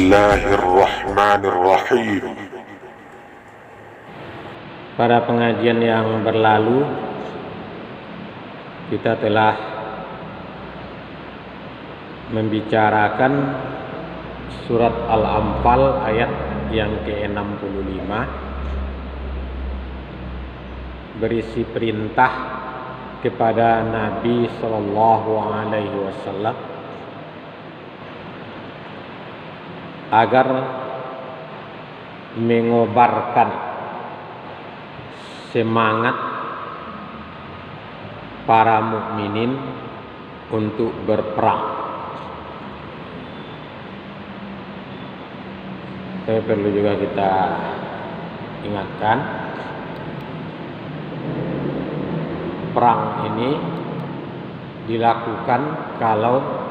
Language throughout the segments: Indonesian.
Bismillahirrahmanirrahim. Pada pengajian yang berlalu kita telah membicarakan surat Al-Anfal ayat yang ke-65 berisi perintah kepada Nabi Sallallahu Alaihi Wasallam agar mengobarkan semangat para mukminin untuk berperang. Tapi perlu juga kita ingatkan, perang ini dilakukan kalau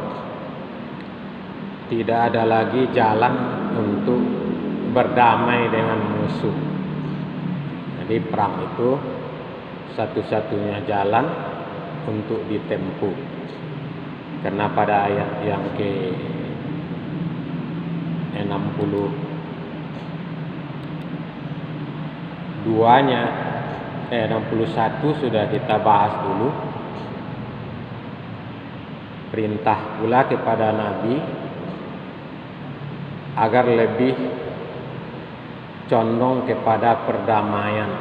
tidak ada lagi jalan untuk berdamai dengan musuh. Jadi perang itu satu-satunya jalan untuk ditempuh. Karena pada ayat yang ke-61 sudah kita bahas dulu. Perintah pula kepada Nabi agar lebih condong kepada perdamaian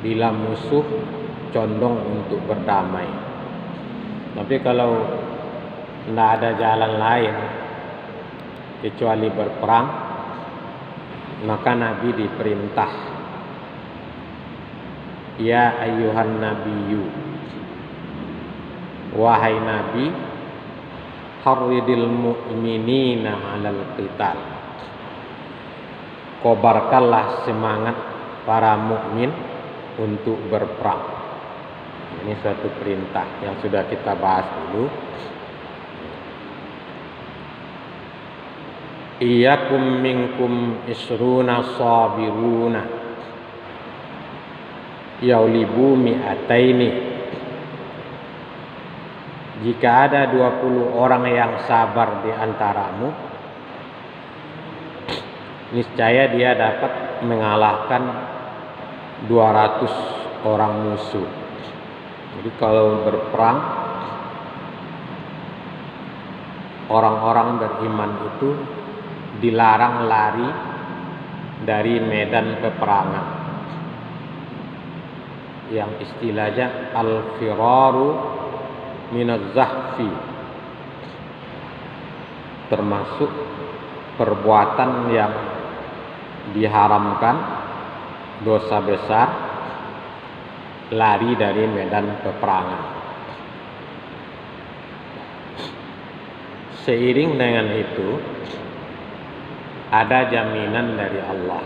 bila musuh condong untuk berdamai. Tapi kalau tidak ada jalan lain kecuali berperang, maka Nabi diperintah, ya ayyuhan nabiyyu, wahai Nabi, harridil mu'minina 'alal qital, kobarkanlah semangat para mukmin untuk berperang. Ini suatu perintah yang sudah kita bahas dulu. Iyyakum minkum isruna sabiruna yaulibu mi'ataini. Jika ada 20 orang yang sabar di antaramu, niscaya dia dapat mengalahkan 200 orang musuh. Jadi kalau berperang, orang-orang beriman itu dilarang lari dari medan peperangan, yang istilahnya al-firaru minaz-zahfi, termasuk perbuatan yang diharamkan, dosa besar, lari dari medan peperangan. Seiring dengan itu ada jaminan dari Allah.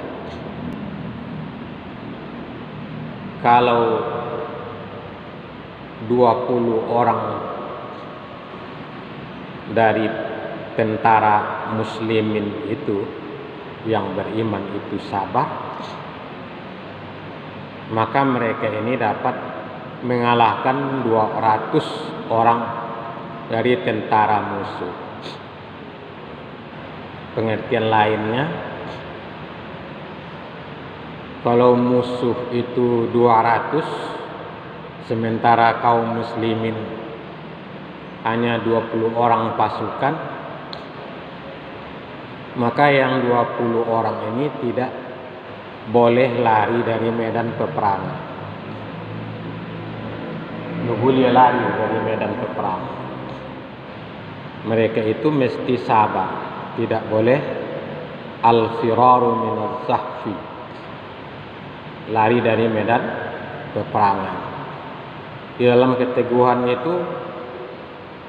Kalau 20 orang dari tentara muslimin itu yang beriman itu sabar, maka mereka ini dapat mengalahkan 200 orang dari tentara musuh. Pengertian lainnya, kalau musuh itu 200 sementara kaum muslimin hanya 20 orang pasukan, maka yang 20 orang ini tidak boleh lari dari medan peperangan. Tidak boleh lari dari medan peperangan. Mereka itu mesti sabar, tidak boleh al-firaru minaz-zahfi, lari dari medan peperangan. Di dalam keteguhan itu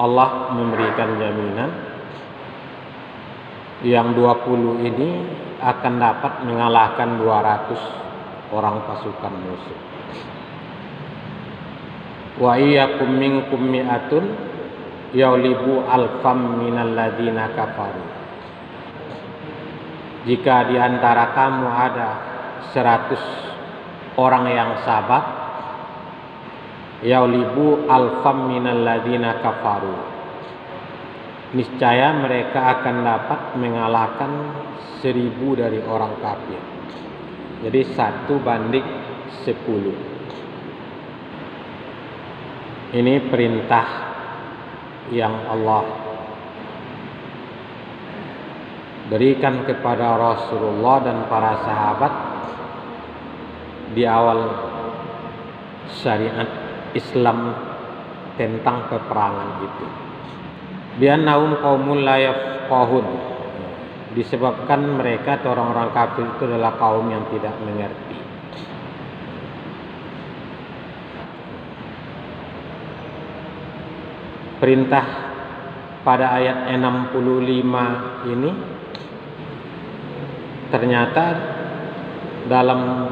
Allah memberikan jaminan yang 20 ini akan dapat mengalahkan 200 orang pasukan musuh. Wa iyyakum minkum mi'atun yaulibu alfam minal ladzina kafaru. Jika di antara kamu ada 100 orang yang sabar, yaulibu alfam minal ladzina kafaru, niscaya mereka akan dapat mengalahkan 1000 dari orang kafir. Jadi 1:10. Ini perintah yang Allah berikan kepada Rasulullah dan para sahabat di awal syariat Islam tentang peperangan itu. Bi'annahum qaumun la yafqahun, disebabkan mereka atau orang-orang kafir itu adalah kaum yang tidak mengerti. Perintah pada ayat 65 ini ternyata dalam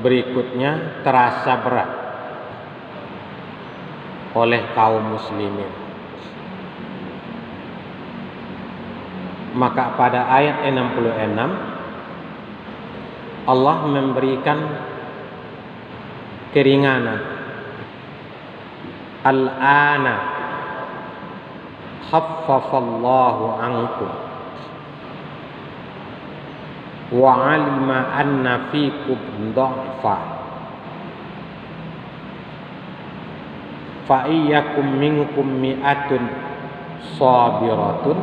berikutnya terasa berat oleh kaum muslimin. Maka pada ayat 66 Allah memberikan keringanan. Al-ana khaffafallahu ankum wa alima anna fikum dha'fa fa iyyakum minkum mi'atun sabiratun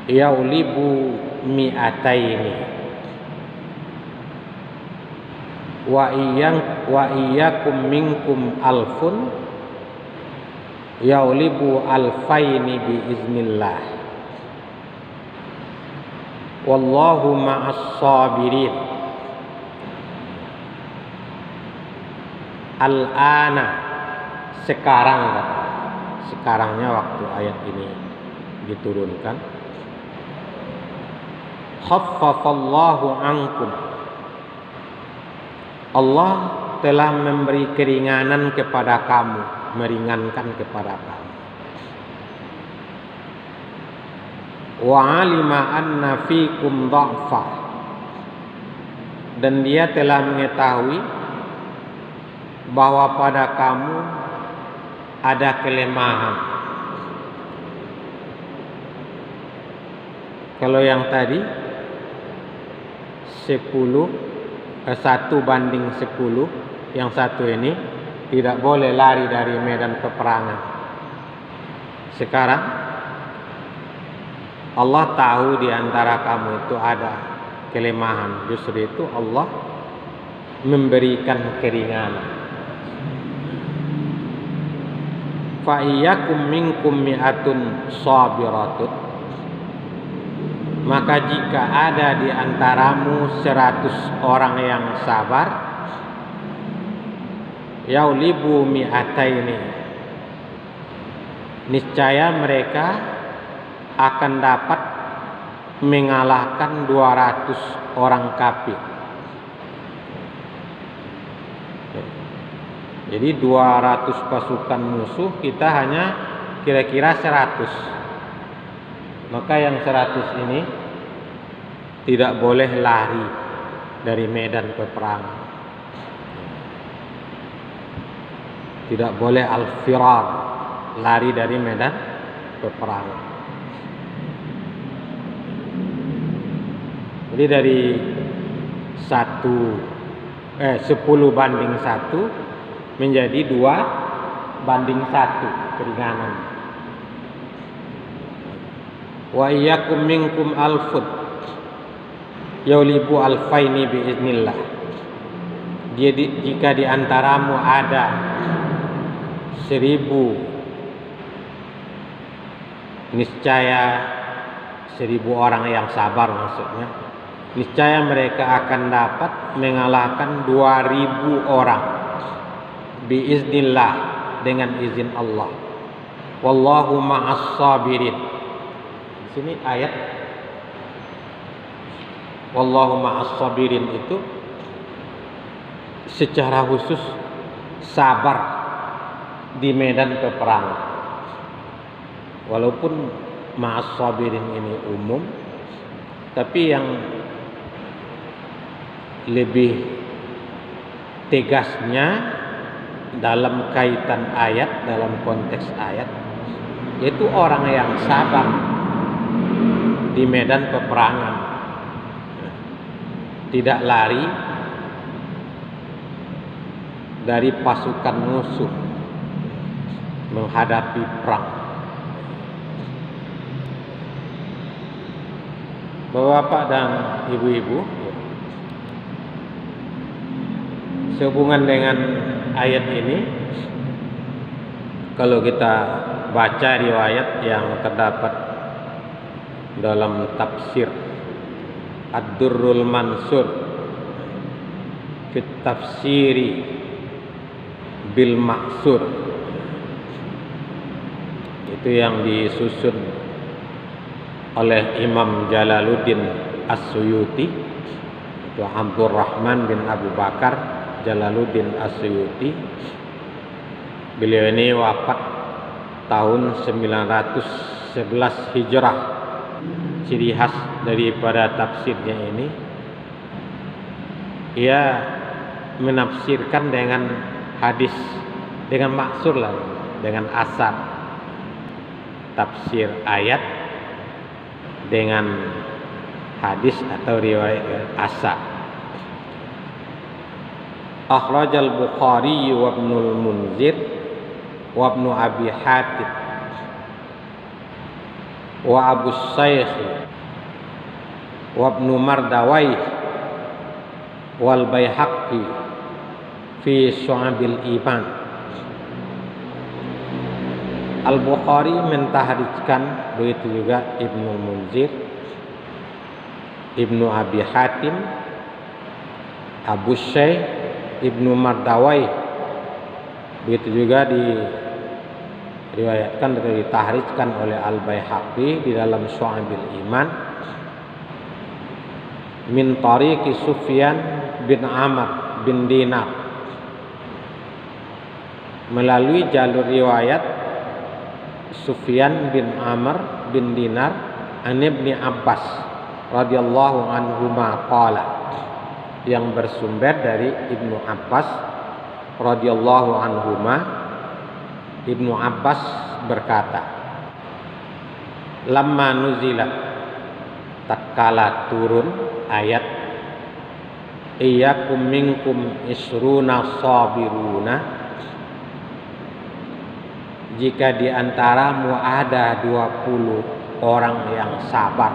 yaulibu mi'ataini wa iyyakum minkum alfun yaulibu alfaini biiznillah wallahu ma'as sabirin. Al-ana, sekarangnya waktu ayat ini diturunkan. Khaffafallahu ankum, Allah telah memberi keringanan kepada kamu, meringankan kepada kamu. Wa alima anna fikum dha'fa, dan dia telah mengetahui bahwa pada kamu ada kelemahan. Kalau yang tadi 1:10, yang satu ini tidak boleh lari dari medan peperangan. Sekarang Allah tahu di antara kamu itu ada kelemahan, justru itu Allah memberikan keringanan. Fa iyyakum minkum mi'atun sabiratun, maka jika ada di antaramu 100 orang yang sabar, yaulibu mi'ataini, niscaya mereka akan dapat mengalahkan 200 orang kafir. Jadi 200 pasukan musuh, kita hanya kira-kira 100. Maka yang 100 ini tidak boleh lari dari medan peperangan. Tidak boleh al-firar, lari dari medan peperangan. Jadi dari 10:1 menjadi 2:1 keringanan. Wa iyyakum minkum alfun yaulibu alfaini biiznillah. Jika di antaramu ada 1000, niscaya 1000 orang yang sabar, maksudnya niscaya mereka akan dapat mengalahkan 2000 orang biiznillah, dengan izin Allah. Wallahu ma'as sabirin. Di sini ayat wallahu ma'as sabirin itu secara khusus sabar di medan peperangan. Walaupun ma'as sabirin ini umum, tapi yang lebih tegasnya dalam kaitan ayat, dalam konteks ayat, yaitu orang yang sabar di medan peperangan, tidak lari dari pasukan musuh menghadapi perang. Bapak-bapak dan ibu-ibu, sehubungan dengan ayat ini, kalau kita baca riwayat yang terdapat dalam tafsir Ad-Durrul Mansur fit tafsiri bil maksur, itu yang disusun oleh Imam Jalaluddin As-Suyuti, itu Abdurrahman bin Abu Bakar Jalaluddin As-Suyuti. Beliau ini wafat tahun 911 Hijrah. Ciri khas daripada tafsirnya ini, ia menafsirkan dengan hadis, dengan maksur lah, dengan asar, tafsir ayat dengan hadis atau riwayat asar. Akhrajal Bukhari wa Ibnul Munzir wa Ibnu Abi Hatim wa Abu Shaykh wa Ibnu Mardawayh wal Baihaqi fi Syu'abil Iman. Al-Bukhari mentahrijkan, begitu juga Ibnu Munzir, Ibnu Abi Hatim, Abu Shaykh, Ibnu Mardawayh, begitu juga diriwayatkan atau ditahrijkan oleh Al-Baihaqi di dalam Syu'abil Iman min tariqi Sufyan bin Amr bin Dinar, melalui jalur riwayat Sufyan bin Amr bin Dinar an Ibni Abbas radhiyallahu anhuma qala, yang bersumber dari Ibnu Abbas radhiyallahu anhuma. Ibnu Abbas berkata, lamma nuzilat, tatkala turun ayat iyyakum minkum isruna sabiruna, jika di antaramu ada 20 orang yang sabar,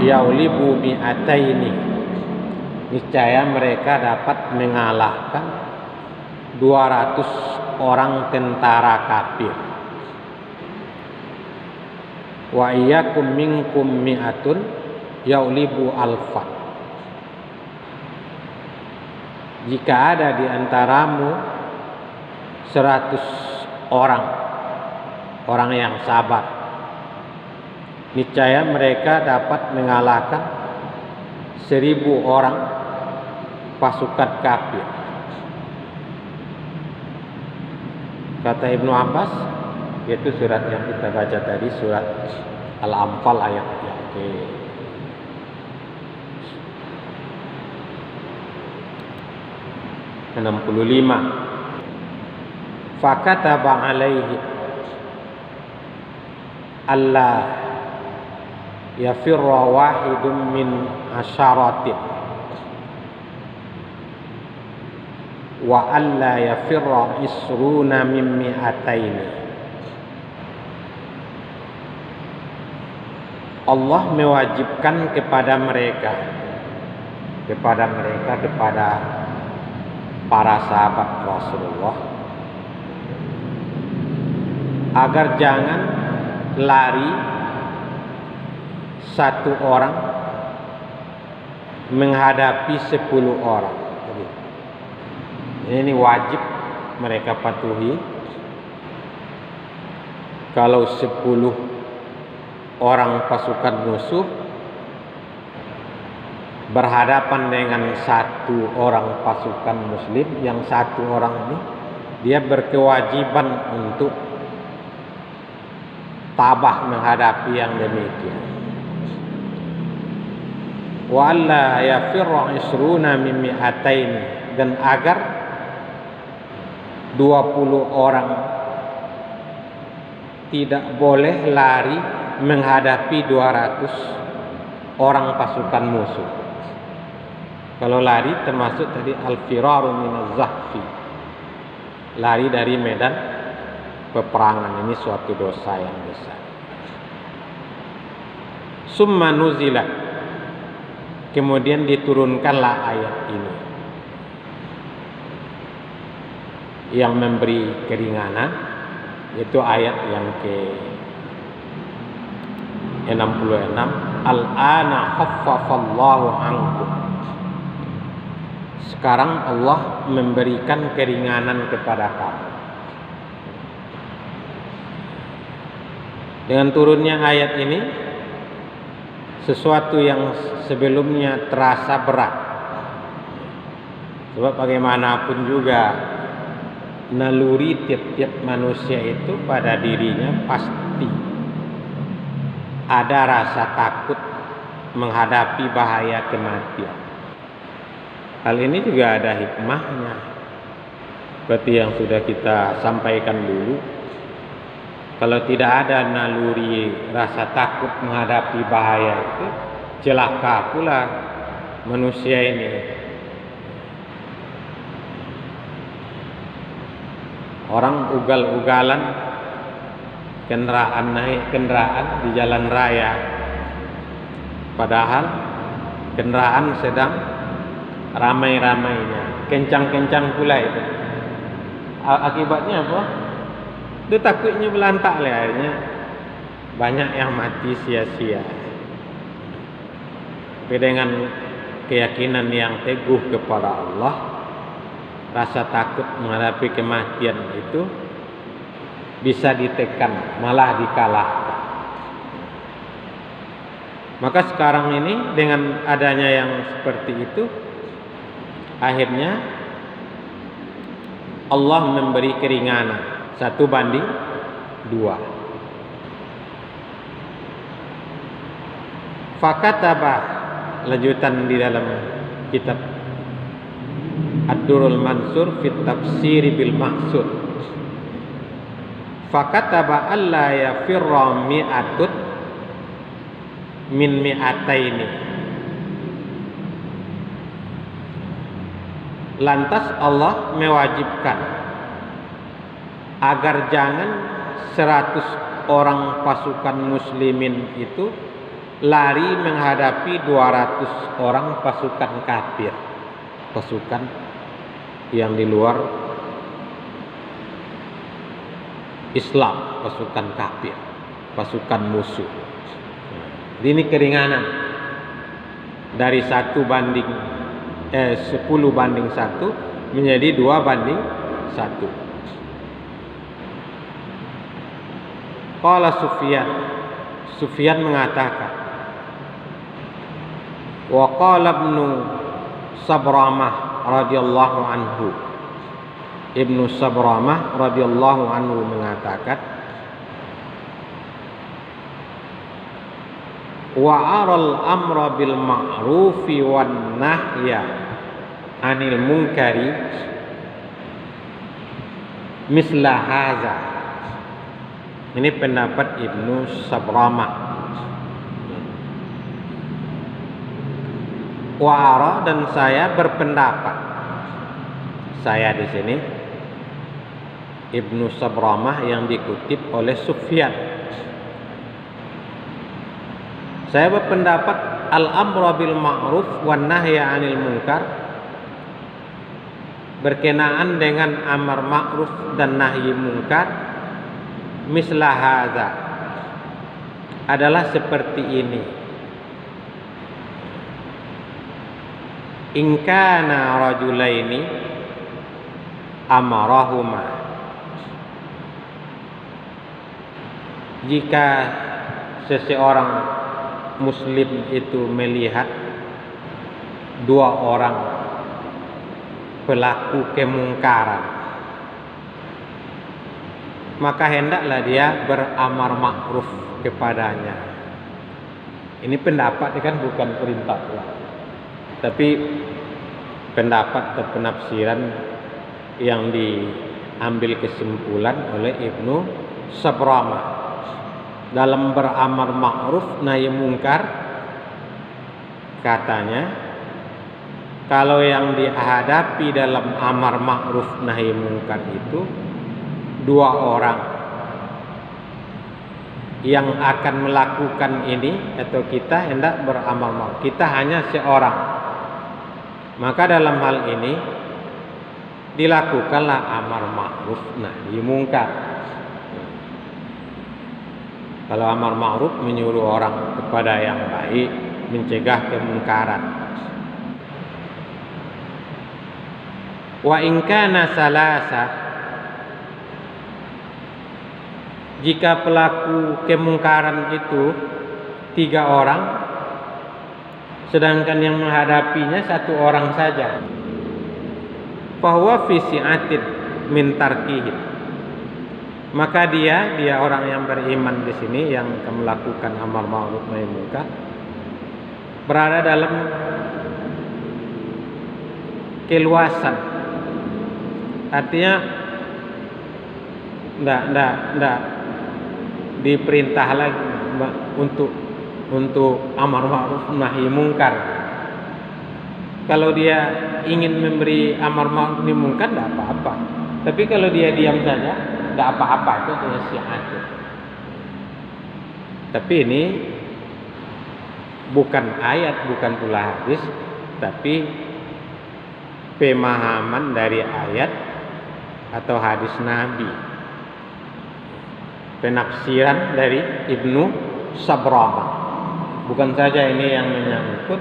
yaulibu mi'ataini, niscaya mereka dapat mengalahkan 200 orang tentara kafir. Wa iyyakum minkum mi'atun yaulibu alfan, jika ada di antaramu 100 orang yang sabar, niscaya mereka dapat mengalahkan 1000 orang pasukan kafir. Kata Ibnu Abbas, yaitu surat yang kita baca tadi, surat Al-Anfal ayat yang ke 65. Fakataba alaihi alla yafirra wahidun min asyaratin wa alla yafirra isruna min mi'ataini. Allah mewajibkan kepada para sahabat Rasulullah agar jangan lari satu orang menghadapi 10 orang. Ini wajib mereka patuhi. Kalau 10 orang pasukan musuh berhadapan dengan 1 orang pasukan muslim, yang 1 orang ini dia berkewajiban untuk tabah menghadapi yang demikian. Wa alla yafirra isruna min mi'ataini, dan agar 20 orang tidak boleh lari menghadapi 200 orang pasukan musuh. Kalau lari termasuk tadi al-firaru minaz zahfi, lari dari medan peperangan. Ini suatu dosa yang besar. Summa nuzilat, kemudian diturunkanlah ayat ini yang memberi keringanan, yaitu ayat yang ke-66, al-ana khaffafallahu ankum. Sekarang Allah memberikan keringanan kepada kamu. Dengan turunnya ayat ini, sesuatu yang sebelumnya terasa berat. Sebab bagaimanapun juga naluri tiap-tiap manusia itu pada dirinya pasti ada rasa takut menghadapi bahaya kematian. Hal ini juga ada hikmahnya, seperti yang sudah kita sampaikan dulu. Kalau tidak ada naluri rasa takut menghadapi bahaya itu, celaka pula manusia ini. Orang ugal-ugalan naik kendaraan di jalan raya, padahal kendaraan sedang ramai-ramainya, kencang-kencang pula itu. Akibatnya apa? Itu takutnya belantak lah, akhirnya banyak yang mati sia-sia. Tapi dengan keyakinan yang teguh kepada Allah, rasa takut menghadapi kematian itu bisa ditekan, malah dikalahkan. Maka sekarang ini dengan adanya yang seperti itu, akhirnya Allah memberi keringanan 1 banding 2. Fakataba, lanjutan di dalam kitab Ad-Durrul Mansur fit Tafsir bil Maqsud. Fakataba alla yafirra mi'atut min mi'ataini. Lantas Allah mewajibkan agar jangan 100 orang pasukan muslimin itu lari menghadapi 200 orang pasukan kafir, pasukan yang di luar Islam, pasukan kafir, pasukan musuh. Ini keringanan dari 10 banding 1 menjadi 2 banding 1. Qala Sufyan mengatakan, wa qala Ibnu Sabramah radhiyallahu anhu, Ibnu Sabramah radhiyallahu anhu mengatakan, wa aral amra bil ma'rufi wan nahya anil munkari misla haza. Ini pendapat Ibnu Sabramah. Wa ara, dan saya berpendapat, saya di sini Ibnu Sabramah yang dikutip oleh Sufyan. Saya berpendapat al-amru bil ma'ruf wan nahya 'anil munkar berkenaan dengan amar ma'ruf dan nahi munkar misla hadza adalah seperti ini. In kana rajulaini amarahuma, jika seseorang muslim itu melihat 2 orang pelaku kemungkaran, maka hendaklah dia beramar ma'ruf kepadanya. Ini pendapat kan, bukan perintah pula. Tapi pendapat atau penafsiran yang diambil kesimpulan oleh Ibnu Sabramah dalam beramar ma'ruf nahi mungkar. Katanya kalau yang dihadapi dalam amar ma'ruf nahi mungkar itu dua orang yang akan melakukan ini, atau kita hendak beramal ma'ruf, kita hanya seorang, maka dalam hal ini dilakukanlah amar ma'ruf nahi mungkar. Kalau amar ma'ruf menyuruh orang kepada yang baik, mencegah kemungkaran. Wa in kana salasa, jika pelaku kemungkaran itu 3 orang, sedangkan yang menghadapinya 1 orang saja, fahuwa fi si'atin min tarkihi, maka dia orang yang beriman di sini yang akan melakukan amar ma'ruf nahi munkar berada dalam keluasan. Artinya enggak diperintah lagi untuk amar ma'ruf nahi mungkar. Kalau dia ingin memberi amar ma'ruf nahi mungkar enggak apa-apa. Tapi kalau dia diam saja enggak apa-apa, itu nasihat. Tapi ini bukan ayat, bukan pula hadis, tapi pemahaman dari ayat atau hadis Nabi, penafsiran dari Ibnu Sabramah. Bukan saja ini yang menyangkut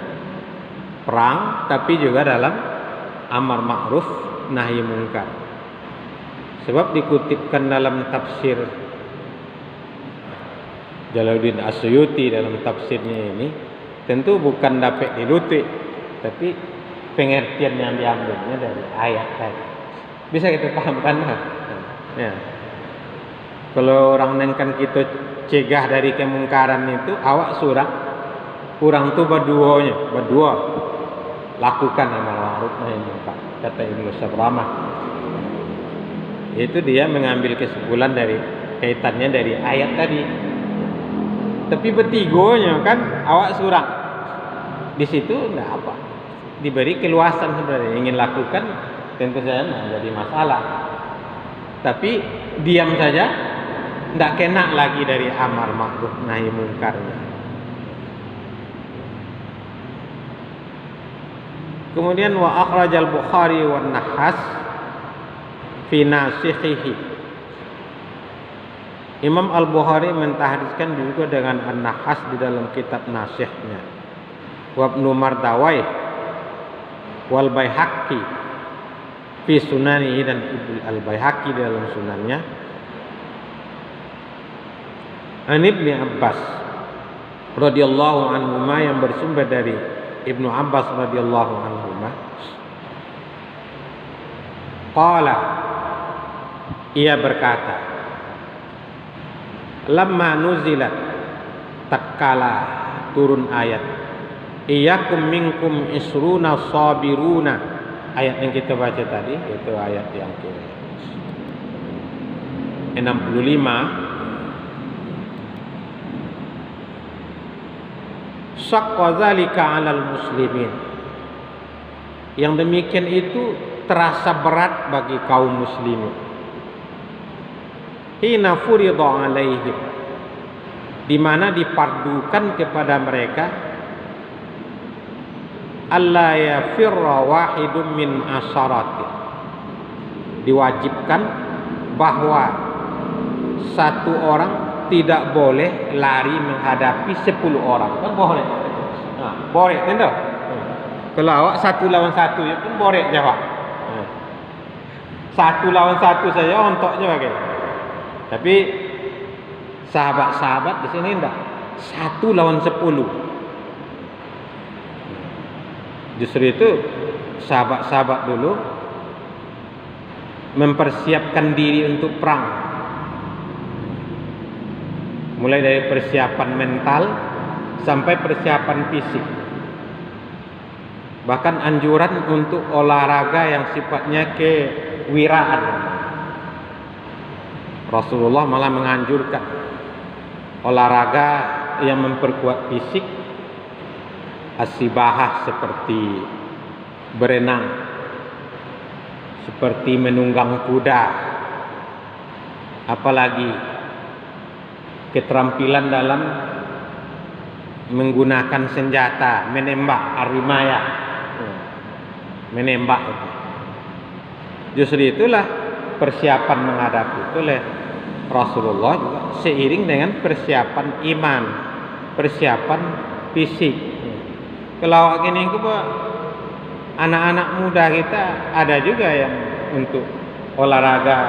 perang, tapi juga dalam amar ma'ruf nahi mungkar. Sebab dikutipkan dalam tafsir Jalaluddin As-Suyuti dalam tafsirnya ini, tentu bukan dapat dilutik, tapi pengertian yang diambilnya dari ayat tadi. Bisa kita pahamkan? Ya. Kalau orang nengkan kita cegah dari kemungkaran itu, awak surah kurang tu berdua lakukan amar ma'ruf nahi mungkar, kata Ibnu Sabramah. Itu dia mengambil kesimpulan dari kaitannya dari ayat tadi. Tapi bertigonya kan awak surah di situ enggak apa, diberi keluasan sebenarnya, ingin lakukan tentu saja tidak jadi masalah. Tapi diam saja tidak kena lagi dari amar ma'ruf nahi mungkarnya. Kemudian wa akhrajal Bukhari wan Nahas fi nasikhihi. Imam Al-Bukhari mentahriskan juga dengan An-Nahas di dalam kitab nasihnya. Wa Ibnu Mardawai wal Baihaqi fi sunanihi, dan Ibnu Al-Baihaqi dalam sunannya. An Ibnu Abbas radhiyallahu anhuma, yang bersumber dari Ibnu Abbas radhiyallahu anhuma, qala, ia berkata, lamma nuzilat, tatkala turun ayat iyyakum minkum isruna sabiruna, ayat yang kita baca tadi, itu ayat yang ke-65. Syaqqa zalika 'alal muslimin, yang demikian itu terasa berat bagi kaum muslimin. Hina furida 'alaihim, di mana dipardukan kepada mereka, alla yafirra wahidun min asharati, diwajibkan bahwa satu orang tidak boleh lari menghadapi 10 orang. Kan boleh. Boleh tentu. Kalau awak 1 lawan 1 ya pun boleh jawab. 1 lawan 1 saja ontok je pakai. Tapi sahabat-sahabat di sini enggak. 1 lawan 10. Justru itu sahabat-sahabat dulu mempersiapkan diri untuk perang. Mulai dari persiapan mental sampai persiapan fisik. bahkan anjuran untuk olahraga yang sifatnya kewiraan. Rasulullah malah menganjurkan olahraga yang memperkuat fisik, as-sibahah seperti berenang, seperti menunggang kuda, apalagi keterampilan dalam menggunakan senjata, menembak, armaya, menembak itu. Justru itulah persiapan menghadapi itu oleh Rasulullah juga seiring dengan persiapan iman, persiapan fisik. Kalau gini anak-anak muda kita ada juga yang untuk olahraga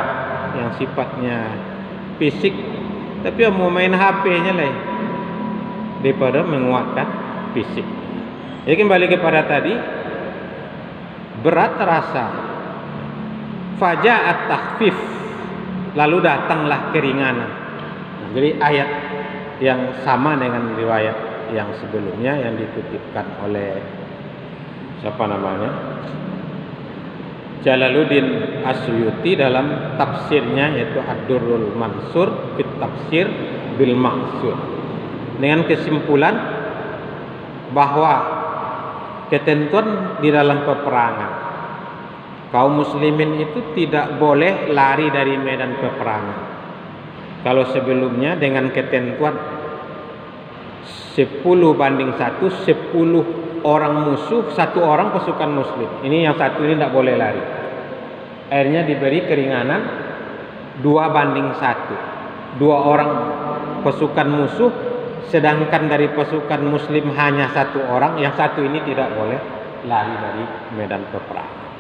yang sifatnya fisik, tapi yang mau main HP-nya lah daripada menguatkan fisik. Jadi kembali kepada tadi, berat terasa, faja'at takhfif, lalu datanglah keringanan. Jadi ayat yang sama dengan riwayat yang sebelumnya yang dikutipkan oleh siapa namanya, Jalaluddin Asyuyuti dalam tafsirnya, yaitu Ad-Durrul Mansur fit Tafsir bil Maqsur, dengan kesimpulan bahwa ketentuan di dalam peperangan, kaum muslimin itu tidak boleh lari dari medan peperangan. Kalau sebelumnya dengan ketentuan 10 banding 1, 10 orang musuh, 1 orang pasukan muslim. Ini yang satu ini tidak boleh lari. Akhirnya diberi keringanan 2 banding 1. 2 orang pasukan musuh, sedangkan dari pasukan muslim hanya 1 orang, yang satu ini tidak boleh lari dari medan peperangan.